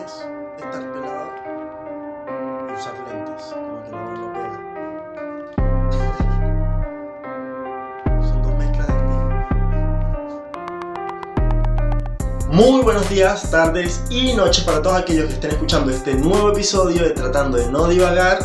es estar pelado y usar lentes, como que no pega. Son dos mezclas distintas. Muy buenos días, tardes y noches para todos aquellos que estén escuchando este nuevo episodio de Tratando de No Divagar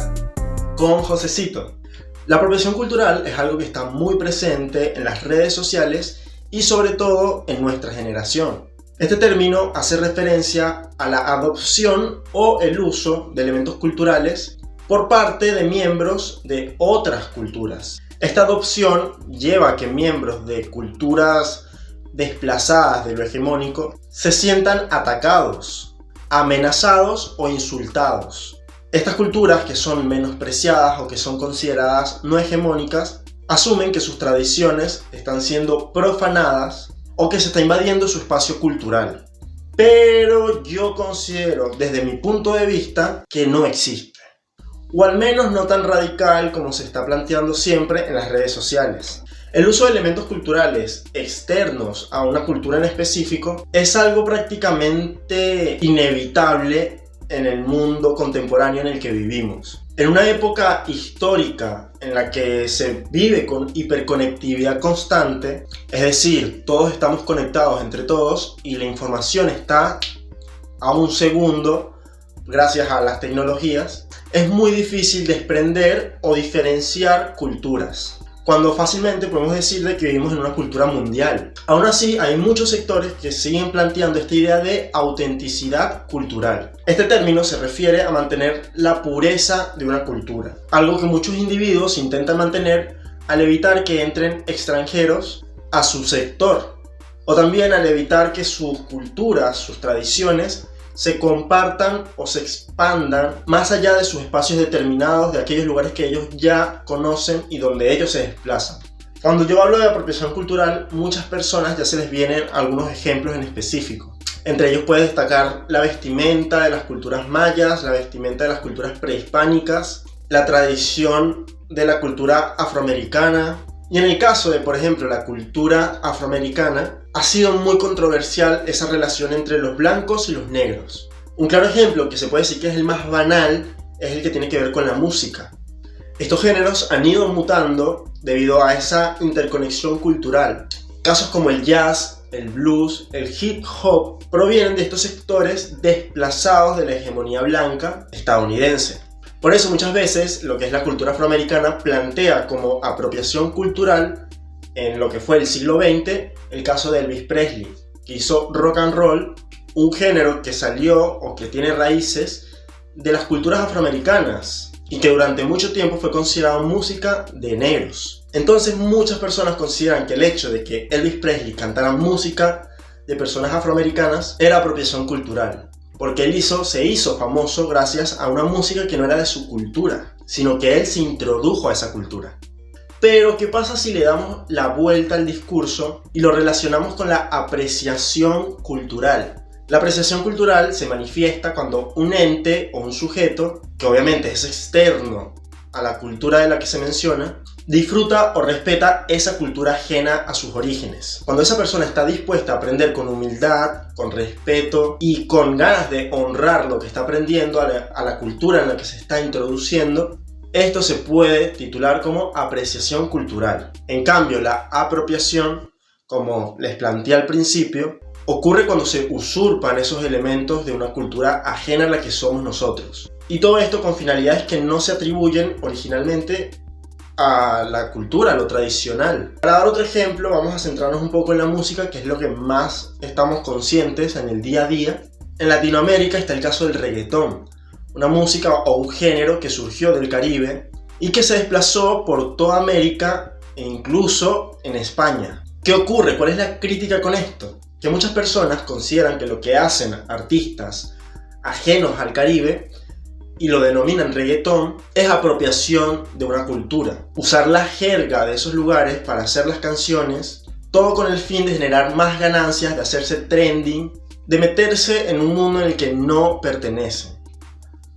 con Josecito. La apropiación cultural es algo que está muy presente en las redes sociales y sobre todo en nuestra generación. Este término hace referencia a la adopción o el uso de elementos culturales por parte de miembros de otras culturas. Esta adopción lleva a que miembros de culturas desplazadas de lo hegemónico se sientan atacados, amenazados o insultados. Estas culturas, que son menospreciadas o que son consideradas no hegemónicas, asumen que sus tradiciones están siendo profanadas o que se está invadiendo su espacio cultural. Pero yo considero, desde mi punto de vista, que no existe. O al menos no tan radical como se está planteando siempre en las redes sociales. El uso de elementos culturales externos a una cultura en específico es algo prácticamente inevitable en el mundo contemporáneo en el que vivimos. En una época histórica en la que se vive con hiperconectividad constante, es decir, todos estamos conectados entre todos y la información está a un segundo gracias a las tecnologías, es muy difícil desprender o diferenciar culturas, cuando fácilmente podemos decir de que vivimos en una cultura mundial. Aún así, hay muchos sectores que siguen planteando esta idea de autenticidad cultural. Este término se refiere a mantener la pureza de una cultura, algo que muchos individuos intentan mantener al evitar que entren extranjeros a su sector, o también al evitar que sus culturas, sus tradiciones, se compartan o se expandan más allá de sus espacios determinados, de aquellos lugares que ellos ya conocen y donde ellos se desplazan. Cuando yo hablo de apropiación cultural, muchas personas ya se les vienen algunos ejemplos en específico. Entre ellos puede destacar la vestimenta de las culturas mayas, la vestimenta de las culturas prehispánicas, la tradición de la cultura afroamericana. Y en el caso de, por ejemplo, la cultura afroamericana, ha sido muy controversial esa relación entre los blancos y los negros. Un claro ejemplo, que se puede decir que es el más banal, es el que tiene que ver con la música. Estos géneros han ido mutando debido a esa interconexión cultural. Casos como el jazz, el blues, el hip hop provienen de estos sectores desplazados de la hegemonía blanca estadounidense. Por eso muchas veces lo que es la cultura afroamericana plantea como apropiación cultural en lo que fue el siglo XX el caso de Elvis Presley, que hizo rock and roll, un género que salió o que tiene raíces de las culturas afroamericanas y que durante mucho tiempo fue considerado música de negros. Entonces muchas personas consideran que el hecho de que Elvis Presley cantara música de personas afroamericanas era apropiación cultural, porque él se hizo famoso gracias a una música que no era de su cultura, sino que él se introdujo a esa cultura. Pero, ¿qué pasa si le damos la vuelta al discurso y lo relacionamos con la apreciación cultural? La apreciación cultural se manifiesta cuando un ente o un sujeto, que obviamente es externo a la cultura de la que se menciona, disfruta o respeta esa cultura ajena a sus orígenes. Cuando esa persona está dispuesta a aprender con humildad, con respeto y con ganas de honrar lo que está aprendiendo a la cultura en la que se está introduciendo, esto se puede titular como apreciación cultural. En cambio, la apropiación, como les planteé al principio, ocurre cuando se usurpan esos elementos de una cultura ajena a la que somos nosotros. Y todo esto con finalidades que no se atribuyen originalmente a la cultura, a lo tradicional. Para dar otro ejemplo, vamos a centrarnos un poco en la música, que es lo que más estamos conscientes en el día a día. En Latinoamérica está el caso del reggaetón, una música o un género que surgió del Caribe y que se desplazó por toda América e incluso en España. ¿Qué ocurre? ¿Cuál es la crítica con esto? Que muchas personas consideran que lo que hacen artistas ajenos al Caribe y lo denominan reggaetón es apropiación de una cultura. Usar la jerga de esos lugares para hacer las canciones, todo con el fin de generar más ganancias, de hacerse trending, de meterse en un mundo en el que no pertenece.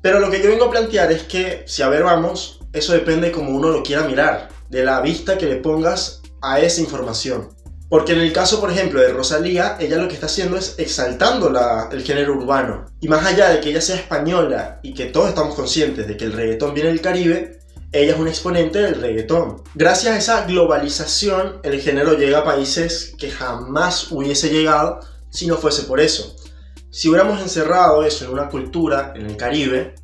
Pero lo que yo vengo a plantear es que, si a ver vamos, eso depende de cómo uno lo quiera mirar, de la vista que le pongas a esa información. Porque en el caso, por ejemplo, de Rosalía, ella lo que está haciendo es exaltando el género urbano. Y más allá de que ella sea española y que todos estamos conscientes de que el reggaetón viene del Caribe, ella es un exponente del reggaetón. Gracias a esa globalización, el género llega a países que jamás hubiese llegado si no fuese por eso. Si hubiéramos encerrado eso en una cultura, en el Caribe,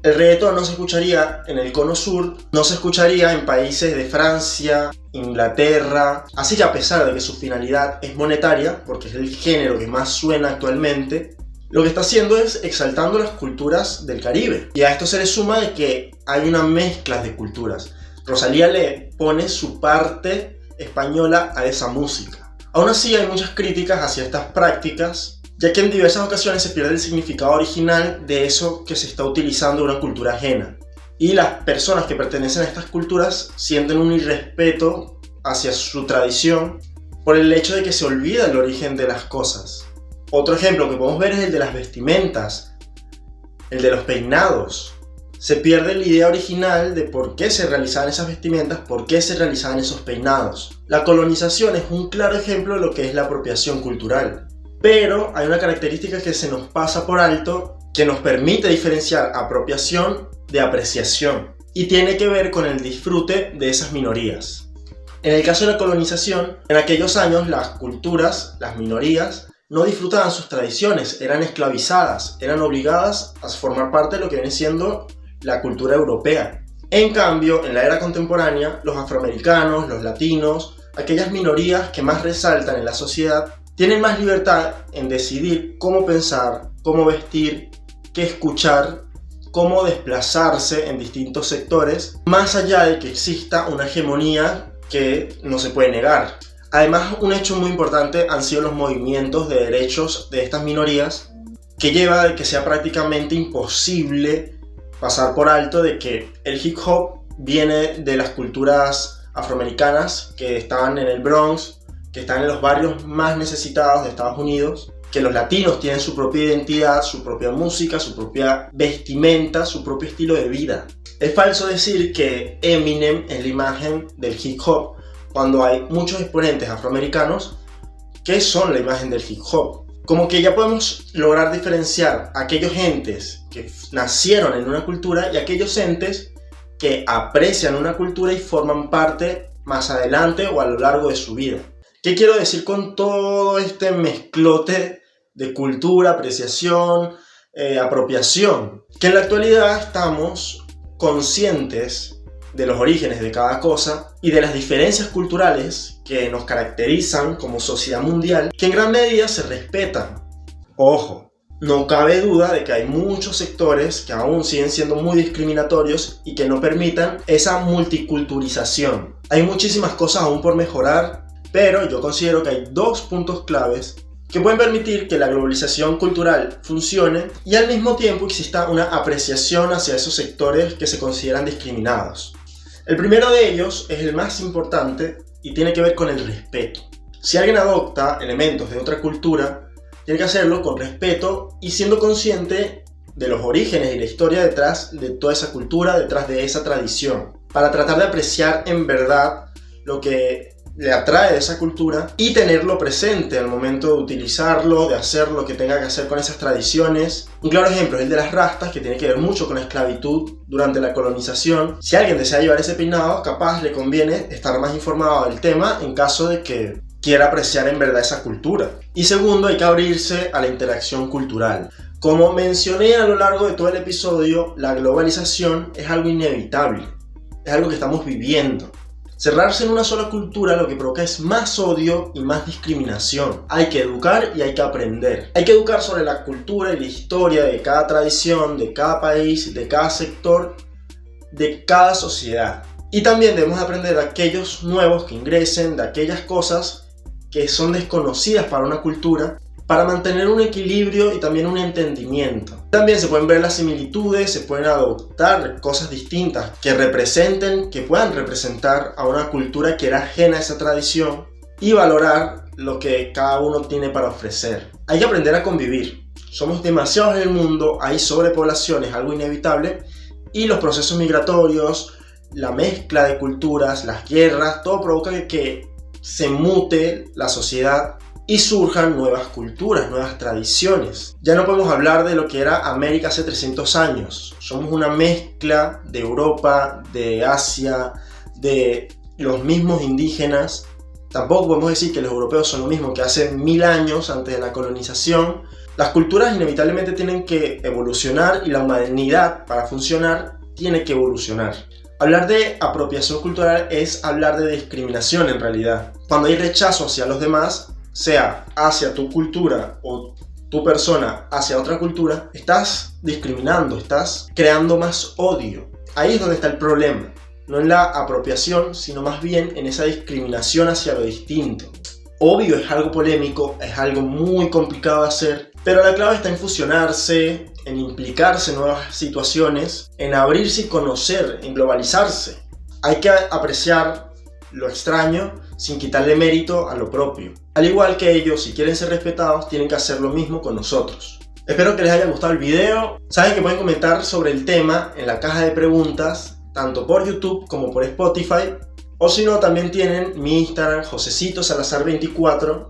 el reggaetón no se escucharía en el cono sur, no se escucharía en países de Francia, Inglaterra. Así que a pesar de que su finalidad es monetaria, porque es el género que más suena actualmente, lo que está haciendo es exaltando las culturas del Caribe. Y a esto se le suma de que hay una mezcla de culturas. Rosalía le pone su parte española a esa música. Aún así hay muchas críticas hacia estas prácticas, ya que en diversas ocasiones se pierde el significado original de eso que se está utilizando de una cultura ajena. Y las personas que pertenecen a estas culturas sienten un irrespeto hacia su tradición por el hecho de que se olvida el origen de las cosas. Otro ejemplo que podemos ver es el de las vestimentas, el de los peinados. Se pierde la idea original de por qué se realizaban esas vestimentas, por qué se realizaban esos peinados. La colonización es un claro ejemplo de lo que es la apropiación cultural. Pero hay una característica que se nos pasa por alto que nos permite diferenciar apropiación de apreciación y tiene que ver con el disfrute de esas minorías. En el caso de la colonización, en aquellos años las culturas, las minorías, no disfrutaban sus tradiciones, eran esclavizadas, eran obligadas a formar parte de lo que viene siendo la cultura europea. En cambio, en la era contemporánea, los afroamericanos, los latinos, aquellas minorías que más resaltan en la sociedad, tienen más libertad en decidir cómo pensar, cómo vestir, qué escuchar, cómo desplazarse en distintos sectores, más allá de que exista una hegemonía que no se puede negar. Además, un hecho muy importante han sido los movimientos de derechos de estas minorías, que lleva a que sea prácticamente imposible pasar por alto de que el hip hop viene de las culturas afroamericanas que estaban en el Bronx, que están en los barrios más necesitados de Estados Unidos, que los latinos tienen su propia identidad, su propia música, su propia vestimenta, su propio estilo de vida. Es falso decir que Eminem es la imagen del hip hop, cuando hay muchos exponentes afroamericanos que son la imagen del hip hop. Como que ya podemos lograr diferenciar a aquellos entes que nacieron en una cultura y aquellos entes que aprecian una cultura y forman parte más adelante o a lo largo de su vida. ¿Qué quiero decir con todo este mezclote de cultura, apreciación, apropiación? Que en la actualidad estamos conscientes de los orígenes de cada cosa y de las diferencias culturales que nos caracterizan como sociedad mundial, que en gran medida se respetan. Ojo, no cabe duda de que hay muchos sectores que aún siguen siendo muy discriminatorios y que no permitan esa multiculturalización. Hay muchísimas cosas aún por mejorar, pero yo considero que hay dos puntos claves que pueden permitir que la globalización cultural funcione y al mismo tiempo exista una apreciación hacia esos sectores que se consideran discriminados. El primero de ellos es el más importante y tiene que ver con el respeto. Si alguien adopta elementos de otra cultura, tiene que hacerlo con respeto y siendo consciente de los orígenes y la historia detrás de toda esa cultura, detrás de esa tradición, para tratar de apreciar en verdad lo que le atrae de esa cultura y tenerlo presente al momento de utilizarlo, de hacer lo que tenga que hacer con esas tradiciones. Un claro ejemplo es el de las rastas, que tiene que ver mucho con la esclavitud durante la colonización. Si alguien desea llevar ese peinado, capaz le conviene estar más informado del tema en caso de que quiera apreciar en verdad esa cultura. Y segundo, hay que abrirse a la interacción cultural. Como mencioné a lo largo de todo el episodio, la globalización es algo inevitable, es algo que estamos viviendo. Cerrarse en una sola cultura lo que provoca es más odio y más discriminación. Hay que educar y hay que aprender. Hay que educar sobre la cultura y la historia de cada tradición, de cada país, de cada sector, de cada sociedad. Y también debemos aprender de aquellos nuevos que ingresen, de aquellas cosas que son desconocidas para una cultura, para mantener un equilibrio y también un entendimiento. También se pueden ver las similitudes, se pueden adoptar cosas distintas que puedan representar a una cultura que era ajena a esa tradición y valorar lo que cada uno tiene para ofrecer. Hay que aprender a convivir. Somos demasiados en el mundo, hay sobrepoblación, es algo inevitable, y los procesos migratorios, la mezcla de culturas, las guerras, todo provoca que se mute la sociedad y surjan nuevas culturas, nuevas tradiciones. Ya no podemos hablar de lo que era América hace 300 años. Somos una mezcla de Europa, de Asia, de los mismos indígenas. Tampoco podemos decir que los europeos son lo mismo que hace 1000 años antes de la colonización. Las culturas inevitablemente tienen que evolucionar y la humanidad, para funcionar, tiene que evolucionar. Hablar de apropiación cultural es hablar de discriminación en realidad. Cuando hay rechazo hacia los demás, sea hacia tu cultura o tu persona hacia otra cultura, estás discriminando, estás creando más odio. Ahí es donde está el problema. No en la apropiación, sino más bien en esa discriminación hacia lo distinto. Obvio, es algo polémico, es algo muy complicado de hacer, pero la clave está en fusionarse, en implicarse en nuevas situaciones, en abrirse y conocer, en globalizarse. Hay que apreciar lo extraño sin quitarle mérito a lo propio. Al igual que ellos, si quieren ser respetados, tienen que hacer lo mismo con nosotros. Espero que les haya gustado el video. Saben que pueden comentar sobre el tema en la caja de preguntas, tanto por YouTube como por Spotify. O si no, también tienen mi Instagram, josecitosalazar24.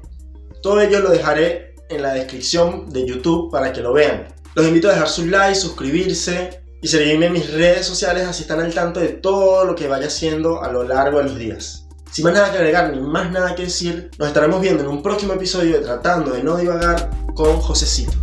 Todo ello lo dejaré en la descripción de YouTube para que lo vean. Los invito a dejar su like, suscribirse y seguirme en mis redes sociales, así están al tanto de todo lo que vaya haciendo a lo largo de los días. Sin más nada que agregar ni más nada que decir, nos estaremos viendo en un próximo episodio de Tratando de No Divagar con Josecito.